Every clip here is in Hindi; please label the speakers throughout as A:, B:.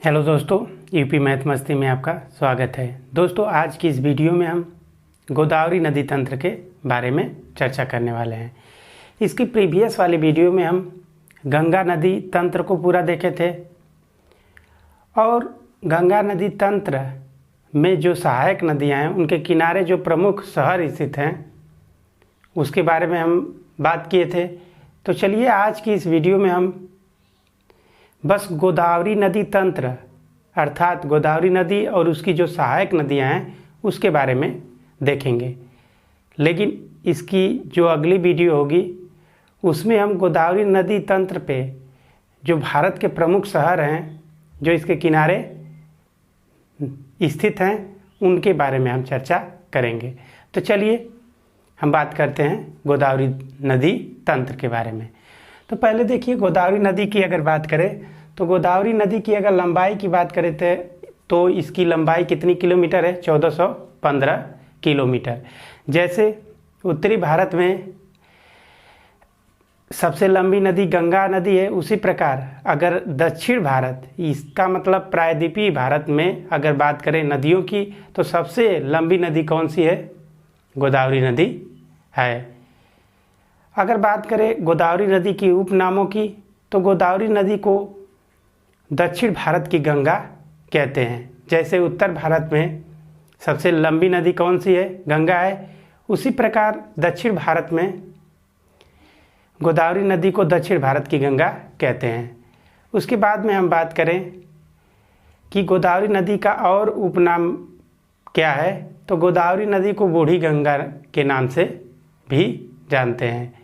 A: हेलो दोस्तों, यूपी मैथ मस्ती में आपका स्वागत है। दोस्तों, आज की इस वीडियो में हम गोदावरी नदी तंत्र के बारे में चर्चा करने वाले हैं। इसकी प्रीवियस वाली वीडियो में हम गंगा नदी तंत्र को पूरा देखे थे और गंगा नदी तंत्र में जो सहायक नदियां हैं उनके किनारे जो प्रमुख शहर स्थित हैं उसके बारे में हम बात किए थे। तो चलिए आज की इस वीडियो में हम बस गोदावरी नदी तंत्र अर्थात गोदावरी नदी और उसकी जो सहायक नदियां हैं उसके बारे में देखेंगे। लेकिन इसकी जो अगली वीडियो होगी उसमें हम गोदावरी नदी तंत्र पे जो भारत के प्रमुख शहर हैं जो इसके किनारे स्थित हैं उनके बारे में हम चर्चा करेंगे। तो चलिए हम बात करते हैं गोदावरी नदी तंत्र के बारे में। तो पहले देखिए, गोदावरी नदी की अगर बात करें तो गोदावरी नदी की अगर लंबाई की बात करें तो इसकी लंबाई कितनी किलोमीटर है? 1415 किलोमीटर। जैसे उत्तरी भारत में सबसे लंबी नदी गंगा नदी है, उसी प्रकार अगर दक्षिण भारत, इसका मतलब प्रायद्वीपीय भारत में अगर बात करें नदियों की तो सबसे लंबी नदी कौन सी है? गोदावरी नदी है। अगर बात करें गोदावरी नदी की उपनामों की तो गोदावरी नदी को दक्षिण भारत की गंगा कहते हैं। जैसे उत्तर भारत में सबसे लंबी नदी कौन सी है? गंगा है। उसी प्रकार दक्षिण भारत में गोदावरी नदी को दक्षिण भारत की गंगा कहते हैं। उसके बाद में हम बात करें कि गोदावरी नदी का और उपनाम क्या है तो गोदावरी नदी को बूढ़ी गंगा के नाम से भी जानते हैं।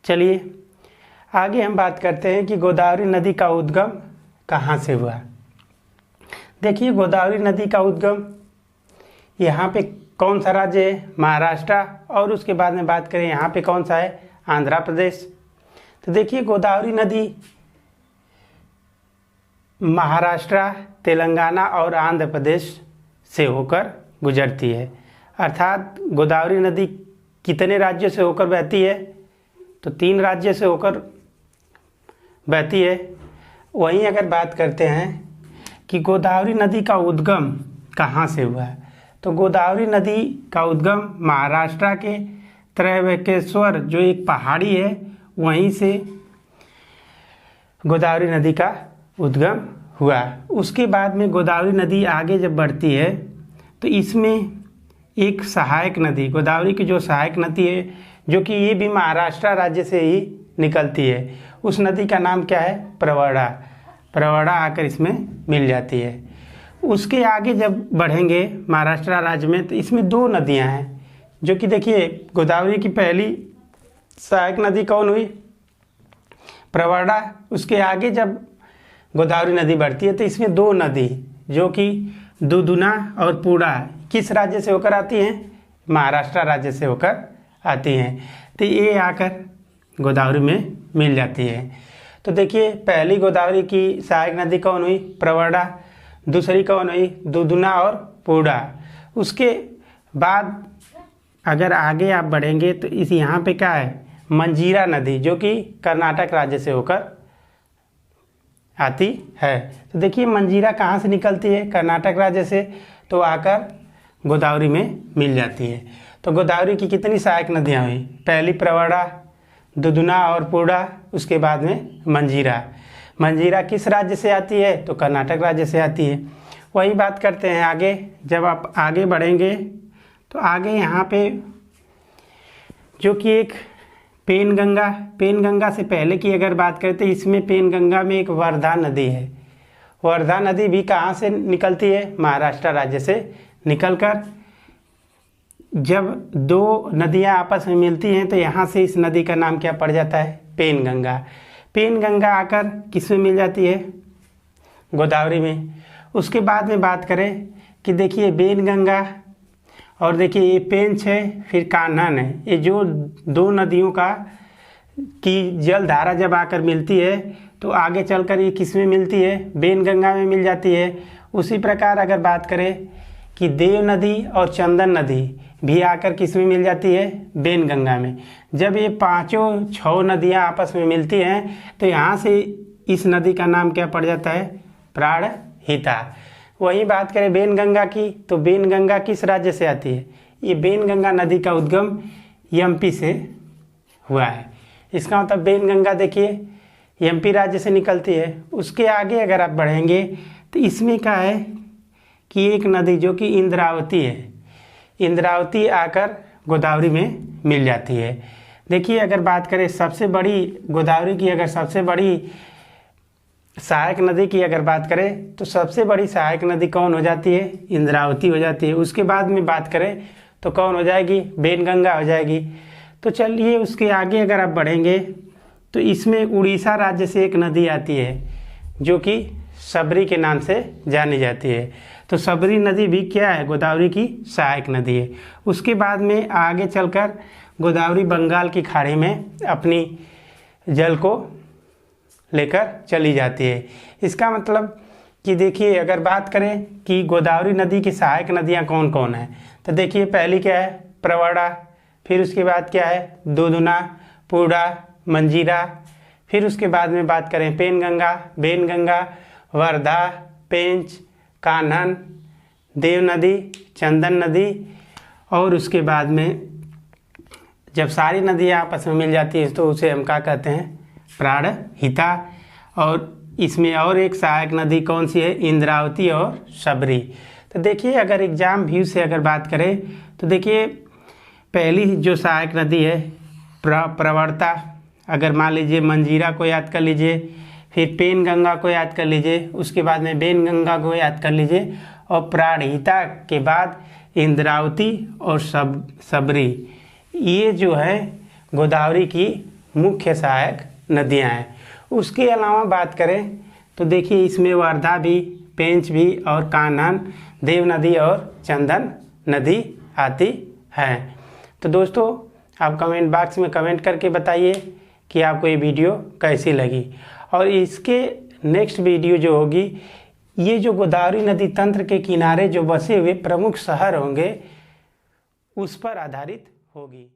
A: चलिए आगे हम बात करते हैं कि गोदावरी नदी का उद्गम कहाँ से हुआ। देखिए, गोदावरी नदी का उद्गम यहाँ पे कौन सा राज्य है? महाराष्ट्र। और उसके बाद में बात करें यहाँ पे कौन सा है? आंध्र प्रदेश। तो देखिए, गोदावरी नदी महाराष्ट्र, तेलंगाना और आंध्र प्रदेश से होकर गुजरती है। अर्थात गोदावरी नदी कितने राज्यों से होकर बहती है? तो 3 राज्यों से होकर बहती है। वहीं अगर बात करते हैं कि गोदावरी नदी का उद्गम कहाँ से हुआ है तो गोदावरी नदी का उद्गम महाराष्ट्र के त्रयंबकेश्वर जो एक पहाड़ी है वहीं से गोदावरी नदी का उद्गम हुआ। उसके बाद में गोदावरी नदी आगे जब बढ़ती है तो इसमें एक सहायक नदी, गोदावरी की जो सहायक नदी है जो कि ये भी महाराष्ट्र राज्य से ही निकलती है, उस नदी का नाम क्या है? प्रवरा। प्रवरा आकर इसमें मिल जाती है। उसके आगे जब बढ़ेंगे महाराष्ट्र राज्य में तो इसमें 2 नदियां हैं जो कि देखिए, गोदावरी की पहली सहायक नदी कौन हुई? प्रवरा। उसके आगे जब गोदावरी नदी बढ़ती है तो इसमें 2 नदी जो कि दुधुना और पूर्णा किस राज्य से होकर आती हैं? महाराष्ट्र राज्य से होकर आती हैं। तो ये आकर गोदावरी में मिल जाती है। तो देखिए, पहली गोदावरी की सहायक नदी कौन हुई? प्रवरा। दूसरी कौन हुई? दुधुना और पूर्णा। उसके बाद अगर आगे आप बढ़ेंगे तो इस यहाँ पे क्या है? मंजीरा नदी जो कि कर्नाटक राज्य से होकर आती है। तो देखिए, मंजीरा कहाँ से निकलती है? कर्नाटक राज्य से, तो आकर गोदावरी में मिल जाती है। तो गोदावरी की कितनी सहायक नदियाँ हुई? पहली प्रवरा, दुधुना और पूर्णा, उसके बाद में मंजीरा। मंजीरा किस राज्य से आती है? तो कर्नाटक राज्य से आती है। वही बात करते हैं आगे। जब आप आगे बढ़ेंगे तो आगे यहाँ पे जो कि एक पेनगंगा से पहले की अगर बात करें तो इसमें पेनगंगा में एक वर्धा नदी है। वर्धा नदी भी कहाँ से निकलती है? महाराष्ट्र राज्य से निकलकर जब 2 नदियाँ आपस में मिलती हैं तो यहाँ से इस नदी का नाम क्या पड़ जाता है? पेनगंगा। पेनगंगा आकर किस में मिल जाती है? गोदावरी में। उसके बाद में बात करें कि देखिए, पेनगंगा और देखिए ये पेंच है, फिर कान्हन है। ये जो 2 नदियों की जल धारा जब आकर मिलती है तो आगे चलकर ये किस में मिलती है? पेनगंगा में मिल जाती है। उसी प्रकार अगर बात करें कि देव नदी और चंदन नदी भी आकर किस में मिल जाती है? पेनगंगा में। जब ये 5-6 नदियाँ आपस में मिलती हैं तो यहाँ से इस नदी का नाम क्या पड़ जाता है? प्राण हिता। वहीं बात करें बेनगंगा की, तो बेनगंगा किस राज्य से आती है? ये बेनगंगा नदी का उद्गम एमपी से हुआ है। इसका मतलब बेनगंगा देखिए एमपी राज्य से निकलती है। उसके आगे अगर आप बढ़ेंगे तो इसमें क्या है कि एक नदी जो कि इंद्रावती है, इंद्रावती आकर गोदावरी में मिल जाती है। देखिए अगर बात करें सबसे बड़ी गोदावरी की, अगर सबसे बड़ी सहायक नदी की अगर बात करें तो सबसे बड़ी सहायक नदी कौन हो जाती है? इंद्रावती हो जाती है। उसके बाद में बात करें तो कौन हो जाएगी? बेनगंगा हो जाएगी। तो चलिए उसके आगे अगर आप बढ़ेंगे तो इसमें उड़ीसा राज्य से एक नदी आती है जो कि सबरी के नाम से जानी जाती है। तो सबरी नदी भी क्या है? गोदावरी की सहायक नदी है। उसके बाद में आगे चलकर गोदावरी बंगाल की खाड़ी में अपनी जल को लेकर चली जाती है। इसका मतलब कि देखिए अगर बात करें कि गोदावरी नदी की सहायक नदियाँ कौन कौन हैं, तो देखिए पहली क्या है? प्रवरा, फिर उसके बाद क्या है? दुधना, पूर्णा, मंजीरा, फिर उसके बाद में बात करें पेनगंगा, बेनगंगा, वर्धा, पेंच, कान्हन, देव नदी, चंदन नदी, और उसके बाद में जब सारी नदियाँ आपस में मिल जाती हैं तो उसे हम क्या कहते हैं? प्राणहिता। और इसमें और एक सहायक नदी कौन सी है? इंद्रावती और सबरी। तो देखिए अगर एग्जाम व्यू से अगर बात करें तो देखिए पहली जो सहायक नदी है प्रवरता, अगर मान लीजिए मंजीरा को याद कर लीजिए, फिर पेनगंगा को याद कर लीजिए, उसके बाद में बेनगंगा को याद कर लीजिए, और प्राणहिता के बाद इंद्रावती और सबरी, ये जो है गोदावरी की मुख्य सहायक नदियां हैं। उसके अलावा बात करें तो देखिए इसमें वर्धा भी, पेंच भी और कान्हन, देव नदी और चंदन नदी आती है। तो दोस्तों आप कमेंट बॉक्स में कमेंट करके बताइए कि आपको ये वीडियो कैसी लगी। और इसके नेक्स्ट वीडियो जो होगी, ये जो गोदावरी नदी तंत्र के किनारे जो बसे हुए प्रमुख शहर होंगे उस पर आधारित होगी।